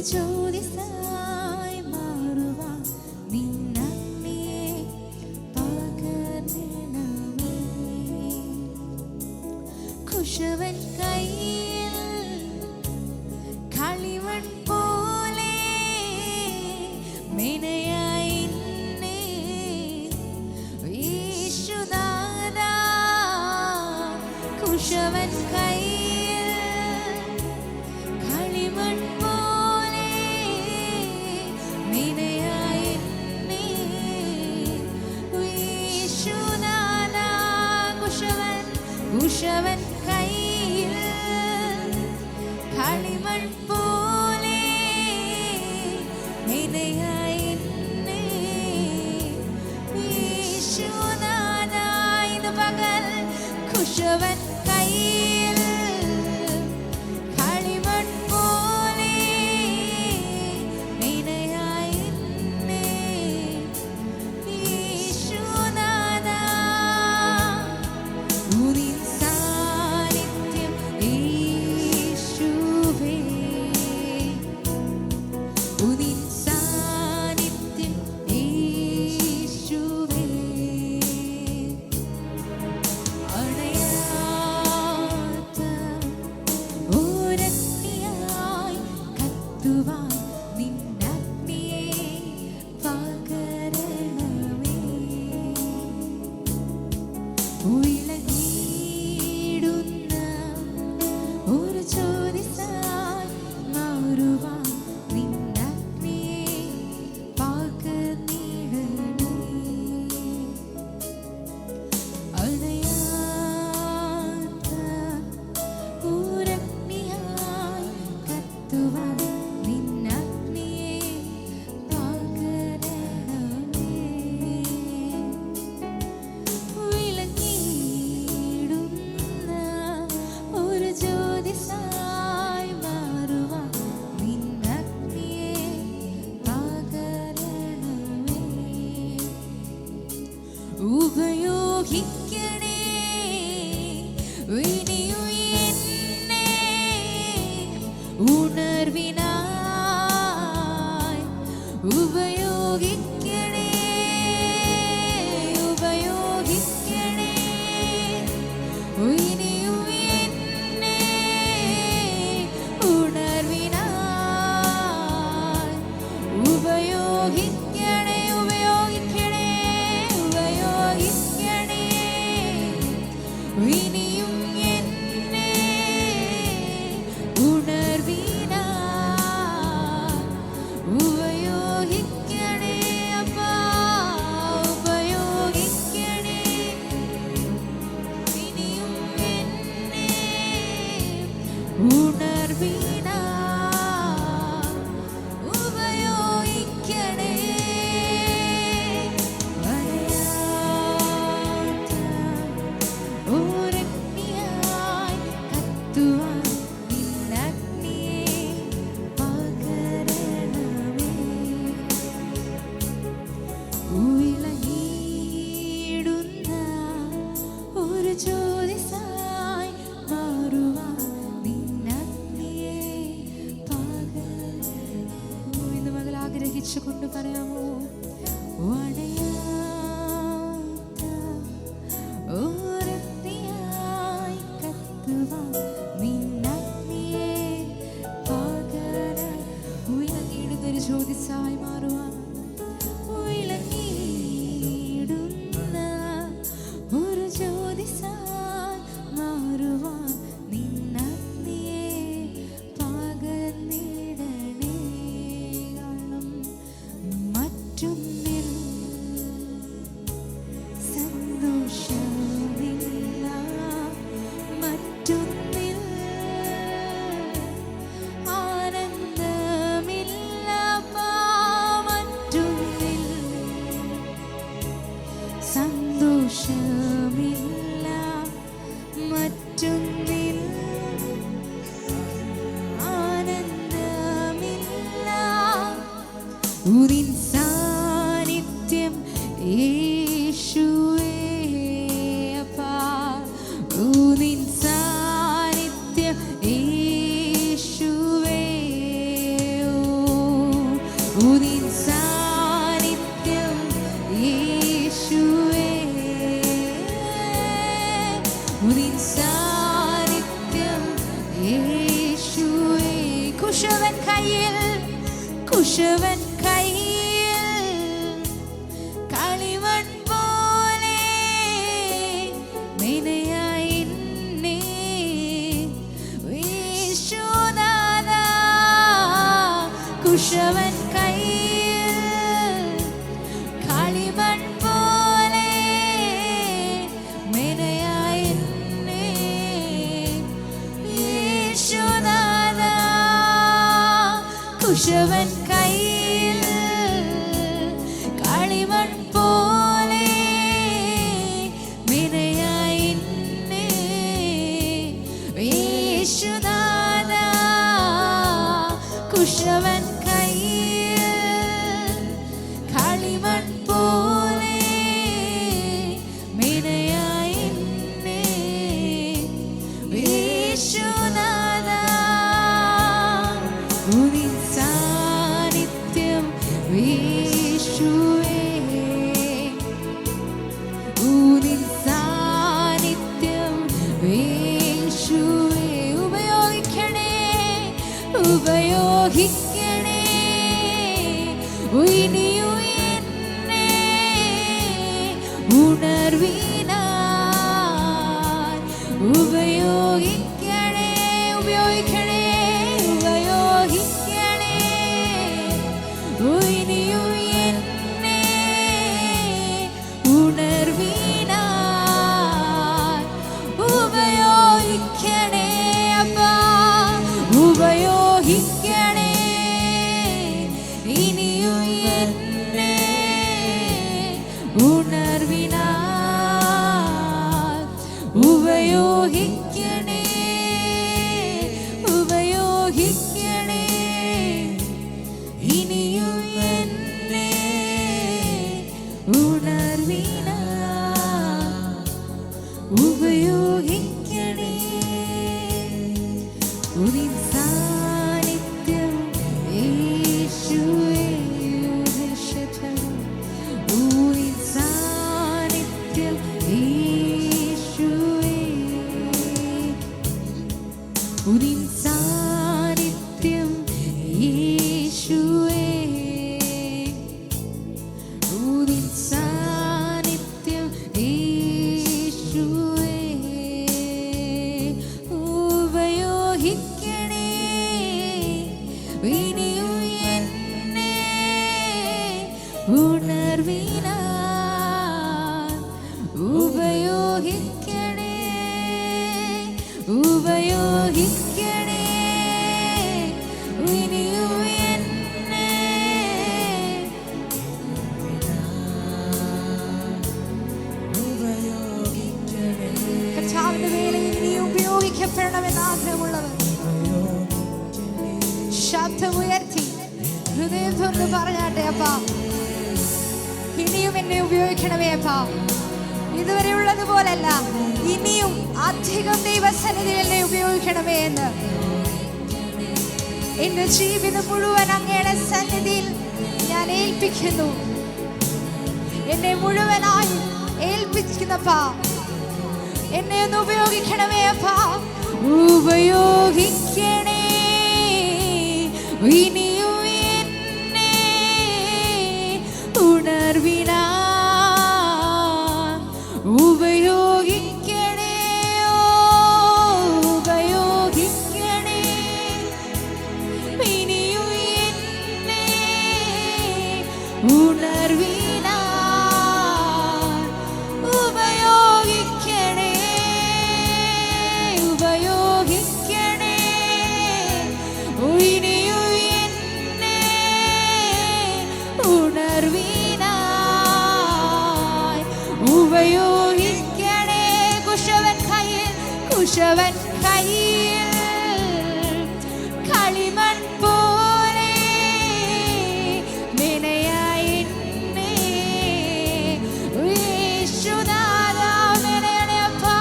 ജ്യോതിസായി മാറുവാൻ നിന്നഗ്നിയെ പകർന്നണമേ. കുശവൻ കയ്യിൽ കളിമൺ പോലെ മെനയായി എന്നെ യേശുനാഥാ. കുശവൻ കയ്യിൽ കളിമൺ പോലെ മെനയായി എന്നെ യേശുനാഥാ. കുശവൻ കയ്യിൽ കളിമൺ പോലെ മെനയായി എന്നെ യേശുനാഥാ. ഇന്ന് പകൽ കുശവൻ കയ്യിൽ കളിമൺ പോലെ മെനയായി എന്നെ യേശുനാഥാ. ഉനിൻ സാന്നിധ്യം യേശുവേ, ഉനിൻ സാന്നിധ്യം യേശുവേ. അണയാത്ത ഒരഗ്നിയായി കത്തുവാൻ നിന്നഗ്നിയെ പകരണമേ. ഉയർന്നിടുന്ന ഒരു ജ്യോതിസായി മാറുവാൻ നിന്നഗ്നിയെ പകർന്നിടണേ. അണയാത്ത ഒരഗ്നിയായി കത്തുവാൻ നിന്നഗ്നിയെ പകരണമേ. വിളങ്ങിയിടുന്ന ഒരു ജ്യോതിസായി മാറുവാൻ നിന്നഗ്നിയെ പകരണമേ. ഉപയോഗിക്കണേ ഇനിയും എന്നെ ഉണർവിനായി. ഉപയോഗിക്കണേ ഉപയോഗിക്കണേ ഇനിയും എന്നെ ഉണർവിനായി. ഉപയോഗിക്കണേ ഉപയോഗിക്കണേ ഉപയോഗിക്കണേ ഇനിയും എന്നെ ഉണർവിനായി. ഉപയോഗിക്കണേ അപ്പാ ഉപയോഗിക്കണേ ഇനിയും എന്നെ ഉണർവിനായി. ഉപയോഗിക്കണേ. വരയാത്ത ഒരഗ്നിയായി കത്തുവാൻ നിന്നഗ്നിയെ പകരണമേ. ഉയർന്നിടുന്ന ഒരു ജ്യോതിസായി മാറുവാൻ നിന്നഗ്നിയെ പകരണമേ. ഇന്ന് മകൾ ആഗ്രഹിച്ചുകൊണ്ട് പറയാമോ? അണയാത്ത ഒരഗ്നിയായി കത്തുവാൻ നിന്നഗ്നിയെ പകരണമേ. ഉയർന്നിടുന്ന ഒരു ജ്യോതിസായി മാറുവാൻ ഉയർന്നിടുന്ന ഒരു ജ്യോതിസായി മാറുവാൻ നിന്നഗ്നിയെ പകർന്നിടണേ. കാരണം മറ്റൊന്നിൽ സന്തോഷമില്ല, മറ്റൊന്നിൽ ആനന്ദമില്ല, മറ്റൊന്നിൽ സന്തോഷമില്ല, മറ്റൊന്നിൽ ആനന്ദമില്ല. ഉനിൻ സാന്നിധ്യം യേശുവേ അപ്പാ. ഉനിൻ സാന്നിധ്യം യേശുവേ. കുശവൻ കയ്യിൽ കളിമൺ പോലെ മെനയായി എന്നെ യേശുനാഥാ. കുശവൻ കയ്യിൽ കളിമൺ പോലെ മെനയായി എന്നെ യേശുനാഥാ. കുശവൻ കയ്യിൽ കളിമൺ പോലെ മെനയായി എന്നെ യേശുനാഥാ. കുശവൻ കയ്യിൽ കളിമൺ പോലെ മെനയായി എന്നെ യേശുനാഥാ. ഉനിൻ സാന്നിധ്യം യേശുവേ, ഉനിൻ സാന്നിധ്യം യേശുവേ. ഉപയോഗിക്കണേ, ഉപയോഗിക്കണേ ഇനിയും എന്നെ ഉണർവിനായി. ഉപയോഗിക്കണേ, ഉപയോഗിക്കണേ, ഉപയോഗിക്കണേ ഇനിയും എന്നെ ഉണർവിനായി. ഉപയോഗിക്കണേ അപ്പാ, ഉപയോഗിക്കണേ ഇനിയും എന്നെ ഉണർവിനായി. ഉപയോഗിക്കണേ, ഉപയോഗിക്കണേ ഇനിയും എന്നെ ഉണർവിനായി. ഉപയോഗിക്കണേ ഉനിൻ സാന്നിധ്യം യേശുവേ. ഉനിൻ സാന്നിധ്യം യേശുവേ, ഉനിൻ സാന്നിധ്യം യേശുവേ, ഉനിൻ സാന്നിധ്യം യേശുവേ. ഉപയോഗിക്കണേ ഇനിയും എന്നെ ഉണർവിനായി. ഉപയോഗിക്കണേ, ഉപയോഗിക്കണേ ഇനിയും എന്നെ ഉപയോഗിക്കണേ. കർത്താവിന്റെ വേലയിൽ നീ ഉപയോഗിക്കപ്പെടണമെന്ന് ആഗ്രഹമുള്ളവർ ശബ്ദമുയർത്തി ഹൃദയം തുറന്ന് പറഞ്ഞാട്ടെ, അപ്പാ ഇനിയും എന്നെ ഉപയോഗിക്കണമേ അപ്പാ. ഇതുവരെ ഉള്ളതുപോലല്ല, ഇനിയും അധികം ദൈവസന്നിധിയിൽ എന്നെ ഉപയോഗിക്കണമേ എന്ന്. എന്റെ ജീവിതം മുഴുവൻ അങ്ങയുടെ സന്നിധിയിൽ ഞാൻ ഏൽപ്പിക്കുന്നു. എന്നെ മുഴുവനായി ഏൽപ്പിക്കുന്നപ്പാ, എന്നെ ഒന്ന് ഉപയോഗിക്കണമേ അപ്പാ. ഉപയോഗിക്കണേ ഇനിയും എന്നെ ഉണർവിനായി. ഉപയോഗിക്കണേ, ഉപയോഗിക്കണേ ഇനിയും എന്നെ ഉണർവിനായി. ഉപയോഗിക്കണേ, ഉപയോഗിക്കണേ ഇനിയും എന്നെ ഉണർവിനായി. ഉപയോഗിക്കണേ. കുശവൻ കയ്യിൽ, കുശവൻ കയ്യിൽ കളിമൺ പോലെ മെനയായി എന്നെ യേശുനാഥാ. മെനയണേ അപ്പാ.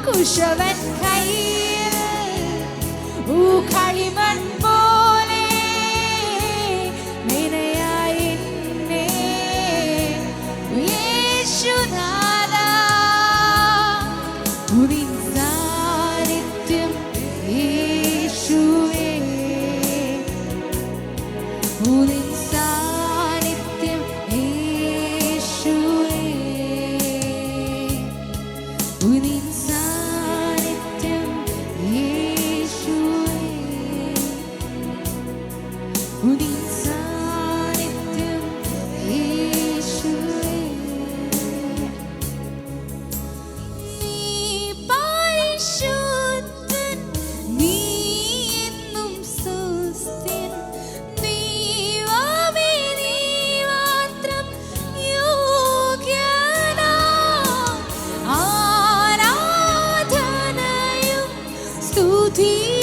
കുശവൻ കയ്യിൽ കളിമൺ പോലെ മെനയായി എന്നെ യേശുനാഥാ. ഉനിൻ സാന്നിധ്യം സ്തുതി